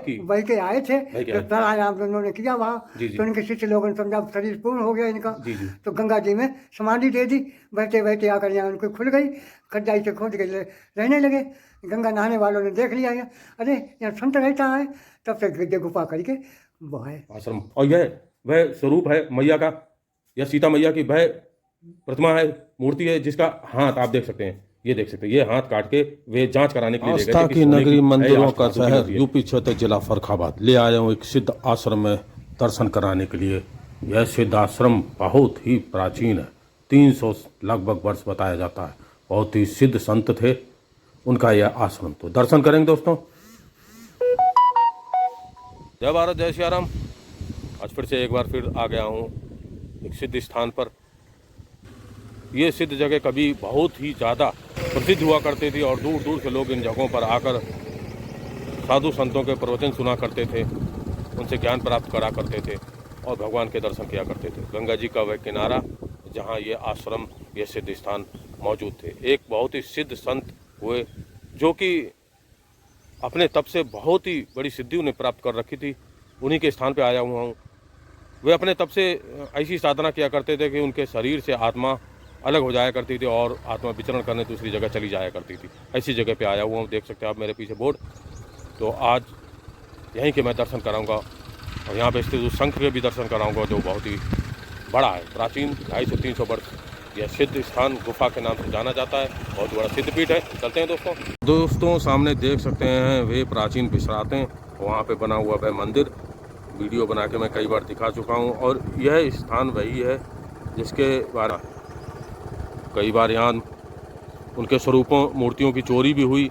की वही के आए थे, वही के तो आए। प्राणायाम उन्होंने किया वहाँ। जी, जी। तो इनके शिष्य लोगों ने समझा शरीर पूर्ण हो गया इनका। जी, जी। तो गंगा जी में समाधि दे दी। बैठे बैठे आकर यहाँ उनको खुल गई, खड्डाई से खोद के रहने लगे। गंगा नहाने वालों ने देख लिया यहाँ, अरे यहाँ संत रहता है। तब से गड्ढे गुफा करके वो है आश्रम। और यह वह स्वरूप है मैया का, यह सीता मैया की वह प्रतिमा है, मूर्ति है, जिसका हाथ आप देख सकते हैं, ये देख सकते हैं, ये हाथ काट के वे जांच कराने के लिए ले गए थे आस्था कि की सोने नगरी, है मंदिरों या का धातु की शहर, मूर्ति है। यूपी क्षेत्र जिला फर्रुखाबाद ले आया हूँ एक सिद्ध आश्रम में दर्शन कराने के लिए। यह सिद्ध आश्रम बहुत ही प्राचीन है, 300 लगभग वर्ष बताया जाता है। बहुत ही सिद्ध संत थे उनका यह आश्रम। तो दर्शन करेंगे दोस्तों। जय भारत, जय सिया राम। आज फिर से एक बार फिर आ गया हूँ एक सिद्ध स्थान पर। ये सिद्ध जगह कभी बहुत ही ज़्यादा प्रसिद्ध हुआ करती थी और दूर दूर से लोग इन जगहों पर आकर साधु संतों के प्रवचन सुना करते थे, उनसे ज्ञान प्राप्त करा करते थे और भगवान के दर्शन किया करते थे। गंगा जी का वह किनारा जहाँ ये आश्रम, ये सिद्ध स्थान मौजूद थे। एक बहुत ही सिद्ध संत हुए जो कि अपने तप से बहुत ही बड़ी सिद्धि उन्हें प्राप्त कर रखी थी, उन्हीं के स्थान पे आया हुआ हूँ। वे अपने तप से ऐसी साधना किया करते थे कि उनके शरीर से आत्मा अलग हो जाया करती थी और आत्मा विचरण करने दूसरी जगह चली जाया करती थी। ऐसी जगह पे आया हुआ हूँ, देख सकते हैं आप मेरे पीछे बोर्ड। तो आज यहीं के मैं दर्शन कराऊंगा और यहाँ पे स्थित उस शंख के भी दर्शन कराऊंगा जो बहुत ही बड़ा है, प्राचीन 250-300 वर्ष यह सिद्ध स्थान गुफा के नाम से जाना जाता है। बहुत बड़ा सिद्ध पीठ है। चलते हैं दोस्तों सामने देख सकते हैं वे प्राचीन विश्रातें, वहाँ पे बना हुआ वह मंदिर। वीडियो बना के मैं कई बार दिखा चुका हूँ और यह स्थान वही है जिसके बारे कई बार यहाँ उनके स्वरूपों, मूर्तियों की चोरी भी हुई।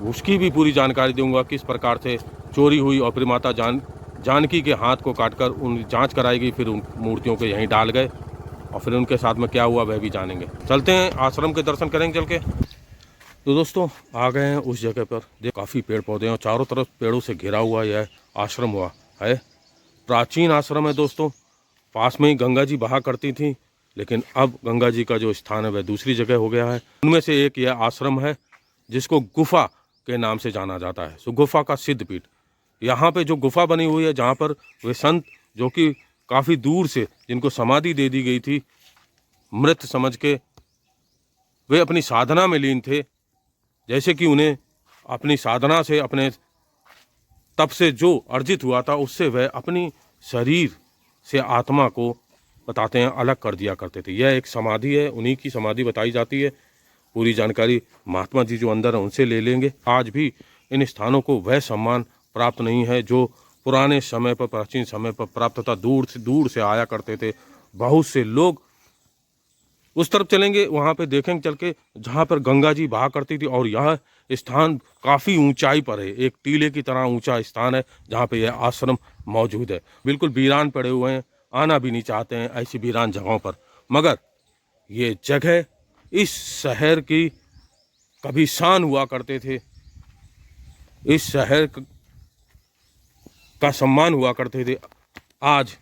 उसकी भी पूरी जानकारी दूंगा किस प्रकार से चोरी हुई और फिर माता जानकी के हाथ को काटकर उन जांच कराई गई, फिर उन मूर्तियों को यहीं डाल गए और फिर उनके साथ में क्या हुआ वह भी जानेंगे। चलते हैं आश्रम के दर्शन करेंगे चल के। तो दोस्तों आ गए हैं उस जगह पर, देख काफ़ी पेड़ पौधे हैं और चारों तरफ पेड़ों से घिरा हुआ यह आश्रम हुआ है। प्राचीन आश्रम है दोस्तों। पास में ही गंगा जी बहा करती थी, लेकिन अब गंगा जी का जो स्थान है वह दूसरी जगह हो गया है। उनमें से एक यह आश्रम है जिसको गुफा के नाम से जाना जाता है। सो गुफा का सिद्ध पीठ। यहाँ पे जो गुफा बनी हुई है जहाँ पर वे संत जो कि काफ़ी दूर से, जिनको समाधि दे दी गई थी मृत समझ के, वे अपनी साधना में लीन थे। जैसे कि उन्हें अपनी साधना से, अपने तप से जो अर्जित हुआ था उससे वह अपनी शरीर से आत्मा को बताते हैं अलग कर दिया करते थे। यह एक समाधि है, उन्हीं की समाधि बताई जाती है। पूरी जानकारी महात्मा जी जो अंदर हैं उनसे ले लेंगे। आज भी इन स्थानों को वह सम्मान प्राप्त नहीं है जो पुराने समय पर, प्राचीन समय पर प्राप्त था। दूर से आया करते थे बहुत से लोग। उस तरफ चलेंगे, वहाँ पे देखेंगे चल के जहाँ पर गंगा जी बहा करती थी। और यह स्थान काफ़ी ऊंचाई पर है, एक टीले की तरह ऊंचा स्थान है जहाँ पे यह आश्रम मौजूद है। बिल्कुल वीरान पड़े हुए हैं, आना भी नहीं चाहते हैं ऐसी वीरान जगहों पर। मगर ये जगह इस शहर की कभी शान हुआ करते थे, इस शहर का सम्मान हुआ करते थे। आज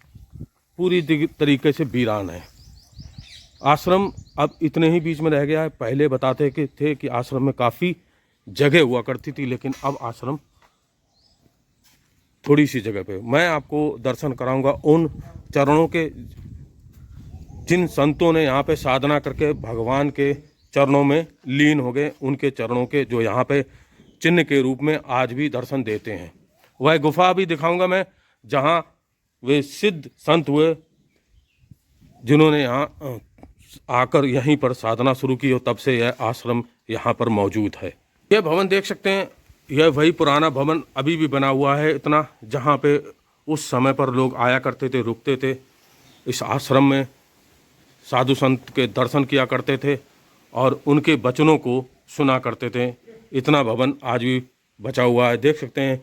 पूरी तरीके से वीरान है। आश्रम अब इतने ही बीच में रह गया है। पहले बताते थे कि आश्रम में काफ़ी जगह हुआ करती थी, लेकिन अब आश्रम थोड़ी सी जगह पे। मैं आपको दर्शन कराऊंगा उन चरणों के जिन संतों ने यहाँ पे साधना करके भगवान के चरणों में लीन हो गए, उनके चरणों के जो यहाँ पे चिन्ह के रूप में आज भी दर्शन देते हैं। वह गुफा भी दिखाऊंगा मैं जहाँ वे सिद्ध संत हुए जिन्होंने यहाँ आकर यहीं पर साधना शुरू की और तब से यह आश्रम यहाँ पर मौजूद है। यह भवन देख सकते हैं, यह वही पुराना भवन अभी भी बना हुआ है इतना, जहाँ पे उस समय पर लोग आया करते थे, रुकते थे, इस आश्रम में साधु संत के दर्शन किया करते थे और उनके वचनों को सुना करते थे। इतना भवन आज भी बचा हुआ है। देख सकते हैं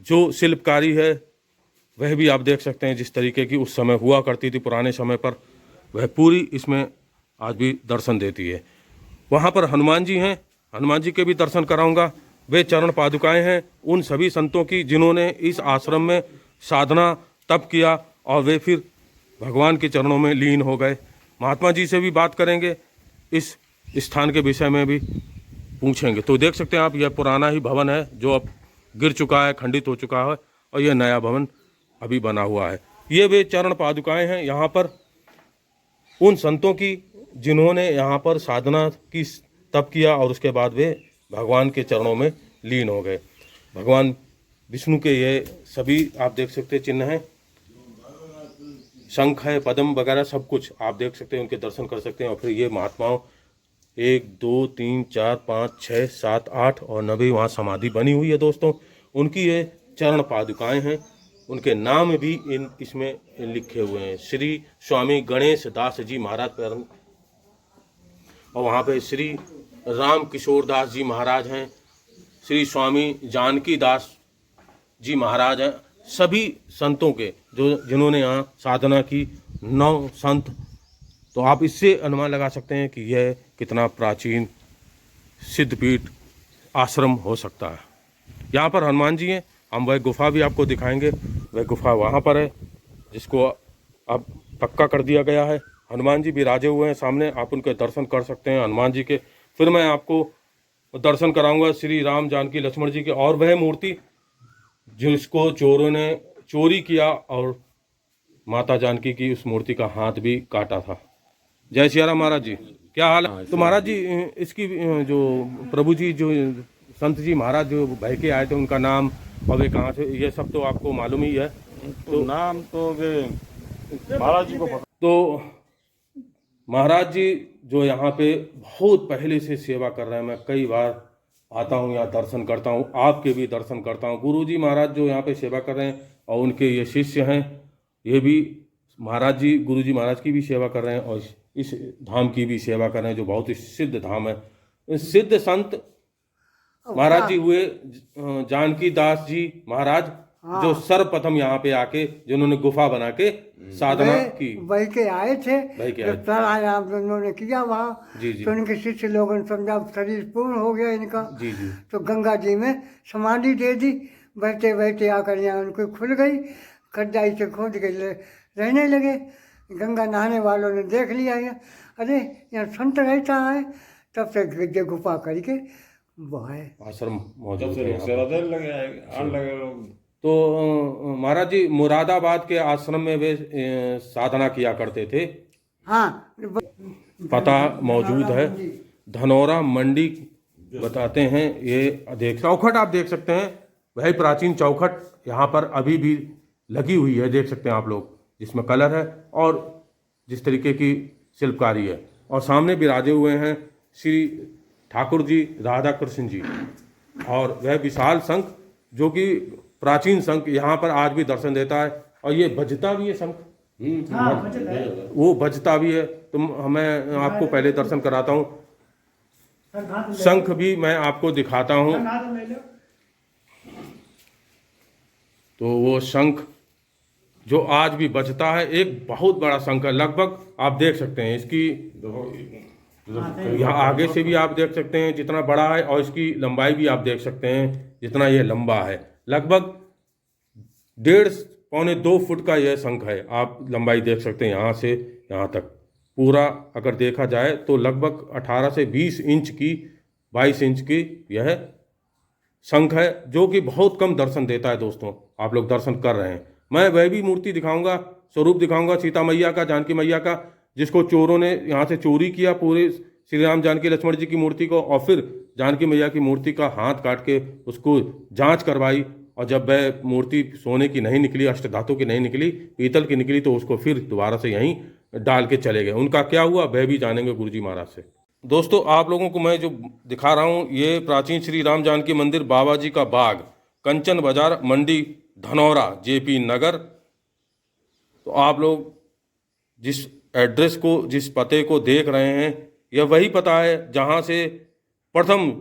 जो शिल्पकारी है वह भी आप देख सकते हैं जिस तरीके की उस समय हुआ करती थी पुराने समय पर, वह पूरी इसमें आज भी दर्शन देती है। वहाँ पर हनुमान जी हैं, हनुमान जी के भी दर्शन कराऊंगा। वे चरण पादुकाएं हैं उन सभी संतों की जिन्होंने इस आश्रम में साधना तप किया और वे फिर भगवान के चरणों में लीन हो गए। महात्मा जी से भी बात करेंगे, इस स्थान के विषय में भी पूछेंगे। तो देख सकते हैं आप, यह पुराना ही भवन है जो अब गिर चुका है, खंडित हो चुका है और यह नया भवन अभी बना हुआ है। ये वे चरण पादुकाएं हैं यहाँ पर उन संतों की जिन्होंने यहाँ पर साधना की, तप किया और उसके बाद वे भगवान के चरणों में लीन हो गए। भगवान विष्णु के ये सभी आप देख सकते हैं चिन्ह हैं, शंख है, पद्म वगैरह सब कुछ आप देख सकते हैं, उनके दर्शन कर सकते हैं। और फिर ये महात्माओं 1 2 3 4 5 6 7 8 और 9 वहाँ समाधि बनी हुई है दोस्तों। उनकी ये चरण पादुकाएं हैं, उनके नाम भी इसमें लिखे हुए हैं। श्री स्वामी गणेश दास जी महाराज पर, और वहाँ पे श्री राम किशोर दास जी महाराज हैं, श्री स्वामी जानकी दास जी महाराज हैं। सभी संतों के जिन्होंने यहाँ साधना की 9 संत, तो आप इससे अनुमान लगा सकते हैं कि यह कितना प्राचीन सिद्धपीठ आश्रम हो सकता है। यहाँ पर हनुमान जी हैं, हम वह गुफा भी आपको दिखाएंगे। वह गुफा वहाँ पर है जिसको अब पक्का कर दिया गया है। हनुमान जी विराजे हुए हैं सामने, आप उनके दर्शन कर सकते हैं हनुमान जी के। फिर मैं आपको दर्शन कराऊंगा श्री राम जानकी लक्ष्मण जी के, और वह मूर्ति जिसको चोरों ने चोरी किया और माता जानकी की उस मूर्ति का हाथ भी काटा था। जय सिया राम महाराज जी, क्या हाल है? तो महाराज जी इसकी जो प्रभु जी जो संत जी महाराज जो बह के आए थे उनका नाम और वे कहाँ से, ये सब तो आपको मालूम ही है। तो नाम तो वे महाराज जी को पता। तो महाराज जी जो यहाँ पे बहुत पहले से सेवा कर रहे हैं, मैं कई बार आता हूँ यहाँ दर्शन करता हूँ, आपके भी दर्शन करता हूँ। गुरु जी महाराज जो यहाँ पे सेवा कर रहे हैं और उनके ये शिष्य हैं, ये भी महाराज जी गुरु जी महाराज की भी सेवा कर रहे हैं और इस धाम की भी सेवा कर रहे हैं जो बहुत ही सिद्ध धाम है। सिद्ध संत महाराज जी हुए जानकी दास जी महाराज, जो सर्वप्रथम यहाँ पे आके जिन्होंने गुफा बना के साधना की, वही के आए थे। वही के आए थे। प्राणायाम उन्होंने किया वहाँ, जी जी तो उनके शिष्य लोगों ने समझा शरीर पूर्ण हो गया इनका, जी जी तो गंगा जी में समाधि दे दी। बैठे बैठे आकर यहाँ उनको खुल गई, खड्डाई से खोद के रहने लगे। गंगा नहाने वालों ने देख लिया यहाँ, अरे यहाँ संत रहता है, तब से गुफा करके बहाए आश्रम मौजूद है यहाँ पर। ज्यादा लगे आने लगे लोग। तो महाराज जी मुरादाबाद के आश्रम में वे साधना किया करते थे। हाँ, पता मौजूद है, धनौरा मंडी बताते हैं। ये देख चौखट आप देख सकते हैं, वही प्राचीन चौखट यहाँ पर अभी भी लगी हुई है, देख सकते हैं आप लोग, जिसमें कलर है और जिस तरीके की शिल्पकारी है। और सामने विराजे हुए हैं श्री ठाकुर जी राधा कृष्ण जी, और वह विशाल शंख जो कि प्राचीन शंख यहाँ पर आज भी दर्शन देता है। और ये बजता भी है शंख, वो बजता भी है। तो मैं आपको पहले दर्शन कराता हूँ, शंख भी मैं आपको दिखाता हूँ। तो वो शंख जो आज भी बजता है, एक बहुत बड़ा शंख है, लगभग आप देख सकते हैं इसकी, यहाँ आगे से भी आप देख सकते हैं जितना बड़ा है, और इसकी लंबाई भी आप देख सकते हैं जितना यह लंबा है। लगभग 1.5 पौने 2 फुट का यह शंख है, आप लंबाई देख सकते हैं यहाँ से यहाँ तक। पूरा अगर देखा जाए तो लगभग 18 से 20 इंच की, 22 इंच की यह शंख है, जो कि बहुत कम दर्शन देता है दोस्तों। आप लोग दर्शन कर रहे हैं, मैं वह भी मूर्ति दिखाऊंगा, स्वरूप दिखाऊंगा सीता मैया का, जानकी मैया का, जिसको चोरों ने यहाँ से चोरी किया पूरे श्री राम जानकी लक्ष्मण जी की मूर्ति को, और फिर जानकी मैया की मूर्ति का हाथ काट के उसको जांच करवाई। और जब वह मूर्ति सोने की नहीं निकली, अष्टधातु की नहीं निकली, पीतल की निकली, तो उसको फिर दोबारा से यहीं डाल के चले गए। उनका क्या हुआ वह भी जानेंगे गुरु जी महाराज से। दोस्तों आप लोगों को मैं जो दिखा रहा हूँ, ये प्राचीन श्री राम जानकी मंदिर, बाबा जी का बाग, कंचन बाजार, मंडी, धनौरा, जेपी नगर। तो आप लोग जिस एड्रेस को, जिस पते को देख रहे हैं, यह वही पता है जहाँ से प्रथम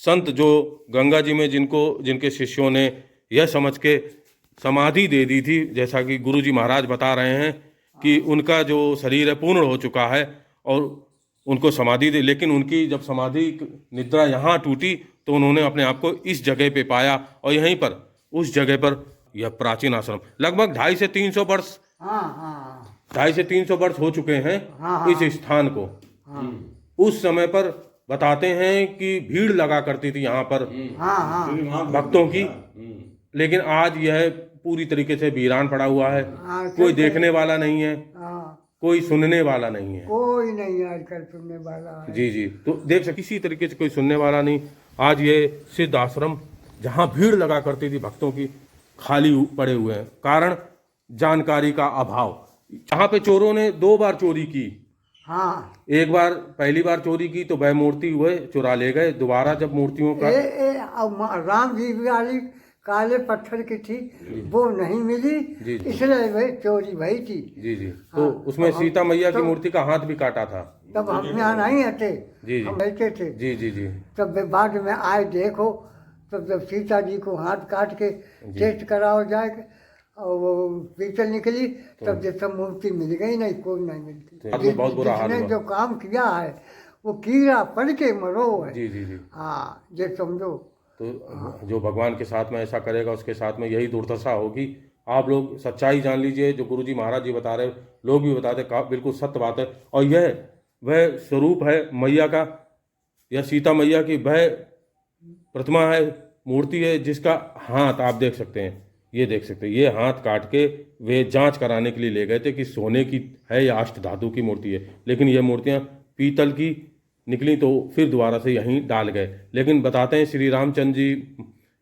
संत जो गंगा जी में जिनके शिष्यों ने यह समझ के समाधि दे दी थी, जैसा कि गुरु जी महाराज बता रहे हैं कि उनका जो शरीर है पूर्ण हो चुका है और उनको समाधि दे, लेकिन उनकी जब समाधि निद्रा यहाँ टूटी तो उन्होंने अपने आप को इस जगह पे पाया, और यहीं पर उस जगह पर यह प्राचीन आश्रम लगभग 250 से 300 वर्ष 250 से 300 वर्ष हो चुके हैं इस स्थान को। उस समय पर बताते हैं कि भीड़ लगा करती थी यहाँ पर हाँ हाँ भक्तों की, लेकिन आज यह पूरी तरीके से वीरान पड़ा हुआ है। हाँ, कोई देखने वाला नहीं है, हाँ, कोई सुनने वाला नहीं है। कोई नहीं आजकल सुनने वाला है। जी जी, तो देख सकते किसी तरीके से कोई सुनने वाला नहीं। आज ये सिद्ध आश्रम जहाँ भीड़ लगा करती थी भक्तों की, खाली पड़े हुए हैं। कारण जानकारी का अभाव। यहाँ पे चोरों ने 2 बार चोरी की। हाँ, एक बार, पहली बार चोरी की तो वह मूर्ति हुए चुरा ले गए। दोबारा जब मूर्तियों का राम जी वाली काले पत्थर की थी, वो नहीं मिली, जी। इसलिए वही चोरी भई थी। जी जी, तो उसमें सीता मैया की मूर्ति का हाथ भी काटा था। तब हम यहाँ नहीं आते, जी, जी। हम बैठे थे। जी जी जी, तब वे बाद में आए, देखो तब जब सीता जी को हाथ काट के टेस्ट कराओ जाए और वो पीतल निकली, तब जब सब मूर्ति मिल गई, नहीं कोई नहीं मिलती। तो बहुत बुरा हाल जिसने हुआ। जो काम किया है वो कीड़ा पड़ के मरो है। जी जी जी, हाँ, ये समझो। तो जो भगवान के साथ में ऐसा करेगा उसके साथ में यही दुर्दशा होगी। आप लोग सच्चाई जान लीजिए, जो गुरुजी महाराज जी बता रहे, लोग भी बताते, बिल्कुल सत्य बात है। और यह वह स्वरूप है मैया का, या सीता मैया की वह प्रतिमा है, मूर्ति है, जिसका हाथ आप देख सकते हैं, ये देख सकते हैं। ये हाथ काट के वे जांच कराने के लिए ले गए थे कि सोने की है या अष्ट धातु की मूर्ति है, लेकिन ये मूर्तियां पीतल की निकली, तो फिर दोबारा से यहीं डाल गए। लेकिन बताते हैं श्री रामचंद्र जी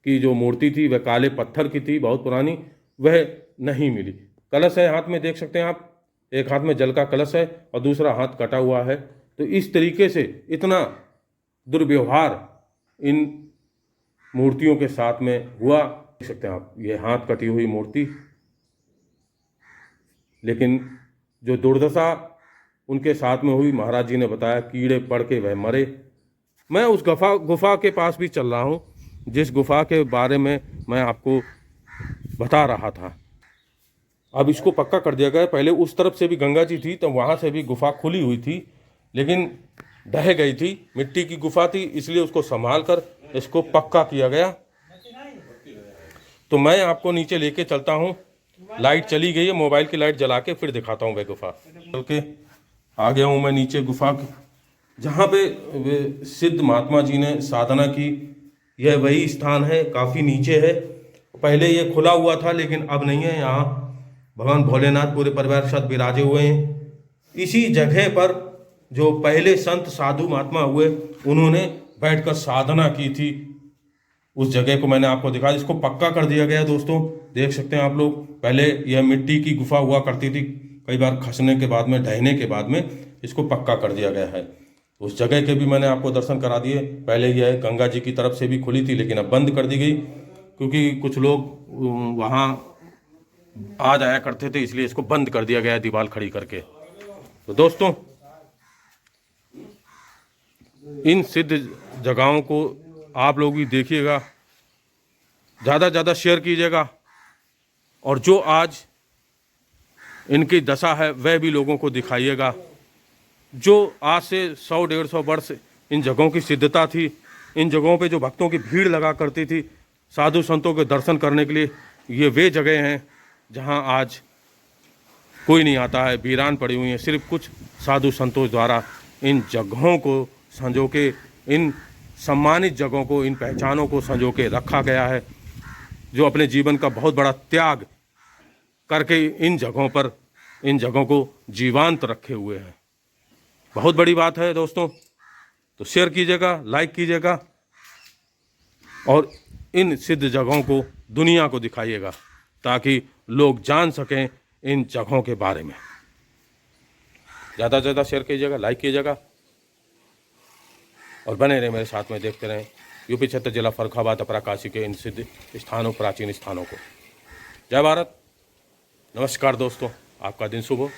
की जो मूर्ति थी वह काले पत्थर की थी, बहुत पुरानी, वह नहीं मिली। कलश है हाथ में, देख सकते हैं आप, एक हाथ में जल का कलश है और दूसरा हाथ कटा हुआ है। तो इस तरीके से इतना दुर्व्यवहार इन मूर्तियों के साथ में हुआ। देख सकते हैं आप, ये हाथ कटी हुई मूर्ति, लेकिन जो दुर्दशा उनके साथ में हुई, महाराज जी ने बताया कीड़े पड़ के वह मरे। मैं उस गुफा के पास भी चल रहा हूँ, जिस गुफा के बारे में मैं आपको बता रहा था। अब इसको पक्का कर दिया गया। पहले उस तरफ से भी गंगा जी थी, तो वहाँ से भी गुफा खुली हुई थी, लेकिन ढह गई थी, मिट्टी की गुफा थी, इसलिए उसको संभाल कर इसको पक्का किया गया। तो मैं आपको नीचे लेके चलता हूँ। लाइट चली गई है, मोबाइल की लाइट जला के फिर दिखाता हूँ वह गुफा। चल के आ गया हूँ मैं नीचे गुफा के, जहाँ पे वे सिद्ध महात्मा जी ने साधना की। यह वही स्थान है, काफ़ी नीचे है। पहले ये खुला हुआ था, लेकिन अब नहीं है। यहाँ भगवान भोलेनाथ पूरे परिवार के साथ विराजे हुए हैं। इसी जगह पर जो पहले संत साधु महात्मा हुए, उन्होंने बैठकर साधना की थी। उस जगह को मैंने आपको दिखाया, इसको पक्का कर दिया गया दोस्तों, देख सकते हैं आप लोग। पहले यह मिट्टी की गुफा हुआ करती थी, कई बार खसने के बाद में, ढहने के बाद में इसको पक्का कर दिया गया है। उस जगह के भी मैंने आपको दर्शन करा दिए। पहले यह गंगा जी की तरफ से भी खुली थी, लेकिन अब बंद कर दी गई, क्योंकि कुछ लोग वहाँ आ जाया करते थे, इसलिए इसको बंद कर दिया गया दीवार खड़ी करके। तो दोस्तों, इन सिद्ध जगहों को आप लोग भी देखिएगा, ज़्यादा से ज़्यादा शेयर कीजिएगा, और जो आज इनकी दशा है वह भी लोगों को दिखाइएगा। जो आज से 100-150 वर्ष इन जगहों की सिद्धता थी, इन जगहों पे जो भक्तों की भीड़ लगा करती थी साधु संतों के दर्शन करने के लिए, ये वे जगह हैं जहां आज कोई नहीं आता है, वीरान पड़ी हुई हैं। सिर्फ कुछ साधु संतों द्वारा इन जगहों को संजो के, इन सम्मानित जगहों को, इन पहचानों को संजो के रखा गया है, जो अपने जीवन का बहुत बड़ा त्याग करके इन जगहों पर, इन जगहों को जीवांत रखे हुए हैं। बहुत बड़ी बात है दोस्तों। तो शेयर कीजिएगा, लाइक कीजिएगा, और इन सिद्ध जगहों को दुनिया को दिखाइएगा, ताकि लोग जान सकें इन जगहों के बारे में। ज़्यादा से ज़्यादा शेयर कीजिएगा, लाइक कीजिएगा, और बने रहे मेरे साथ में, देखते रहें यूपी क्षेत्र जिला फर्रुखाबाद अपराकाशी के इन सिद्ध स्थानों, प्राचीन स्थानों को। जय भारत, नमस्कार दोस्तों, आपका दिन शुभ हो।